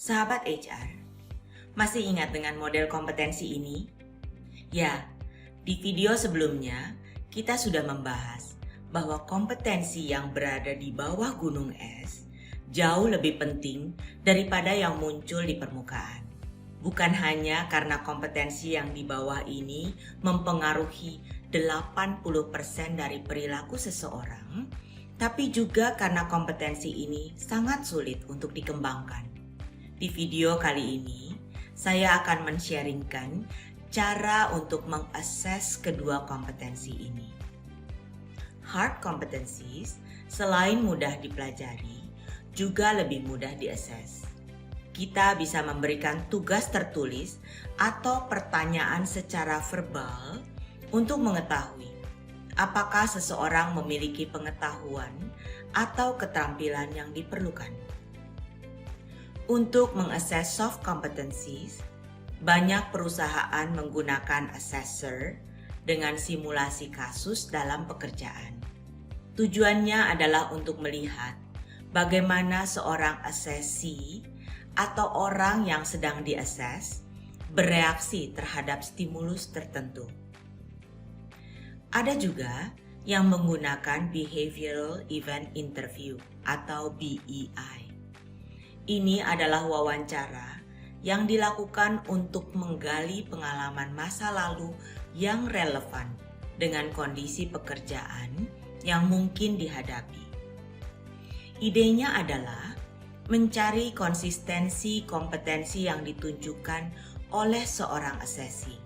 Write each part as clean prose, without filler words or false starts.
Sahabat HR, masih ingat dengan model kompetensi ini? Ya, di video sebelumnya kita sudah membahas bahwa kompetensi yang berada di bawah gunung es jauh lebih penting daripada yang muncul di permukaan. Bukan hanya karena kompetensi yang di bawah ini mempengaruhi 80% dari perilaku seseorang, tapi juga karena kompetensi ini sangat sulit untuk dikembangkan. Di video kali ini, saya akan men-sharingkan cara untuk mengakses kedua kompetensi ini. Hard competencies, selain mudah dipelajari, juga lebih mudah diakses. Kita bisa memberikan tugas tertulis atau pertanyaan secara verbal untuk mengetahui apakah seseorang memiliki pengetahuan atau keterampilan yang diperlukan. Untuk mengakses soft competencies, banyak perusahaan menggunakan assessor dengan simulasi kasus dalam pekerjaan. Tujuannya adalah untuk melihat bagaimana seorang assessee atau orang yang sedang diakses bereaksi terhadap stimulus tertentu. Ada juga yang menggunakan Behavioral Event Interview atau BEI. Ini adalah wawancara yang dilakukan untuk menggali pengalaman masa lalu yang relevan dengan kondisi pekerjaan yang mungkin dihadapi. Idenya adalah mencari konsistensi kompetensi yang ditunjukkan oleh seorang assessee.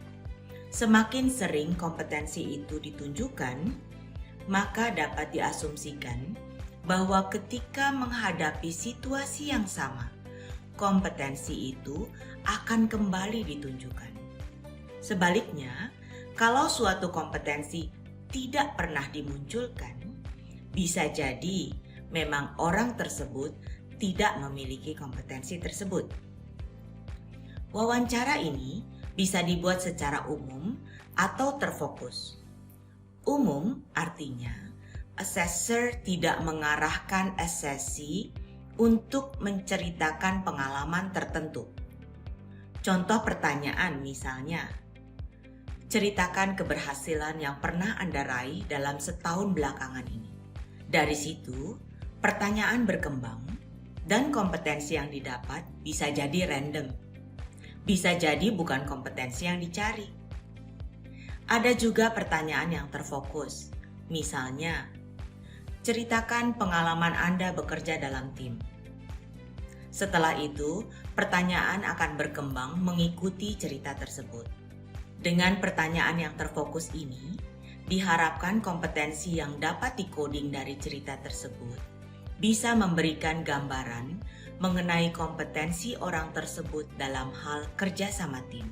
Semakin sering kompetensi itu ditunjukkan, maka dapat diasumsikan bahwa ketika menghadapi situasi yang sama, kompetensi itu akan kembali ditunjukkan. Sebaliknya, kalau suatu kompetensi tidak pernah dimunculkan, bisa jadi memang orang tersebut tidak memiliki kompetensi tersebut. Wawancara ini bisa dibuat secara umum atau terfokus. Umum artinya assessor tidak mengarahkan assessee untuk menceritakan pengalaman tertentu. Contoh pertanyaan misalnya, ceritakan keberhasilan yang pernah Anda raih dalam setahun belakangan ini. Dari situ, pertanyaan berkembang dan kompetensi yang didapat bisa jadi random. Bisa jadi bukan kompetensi yang dicari. Ada juga pertanyaan yang terfokus. Misalnya, ceritakan pengalaman Anda bekerja dalam tim. Setelah itu, pertanyaan akan berkembang mengikuti cerita tersebut. Dengan pertanyaan yang terfokus ini, diharapkan kompetensi yang dapat dikoding dari cerita tersebut bisa memberikan gambaran mengenai kompetensi orang tersebut dalam hal kerja sama tim.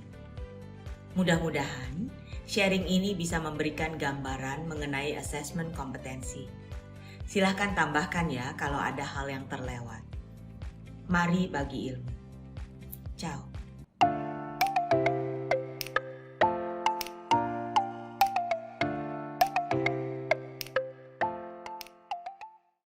Mudah-mudahan sharing ini bisa memberikan gambaran mengenai asesmen kompetensi. Silahkan tambahkan ya kalau ada hal yang terlewat. Mari bagi ilmu. Ciao.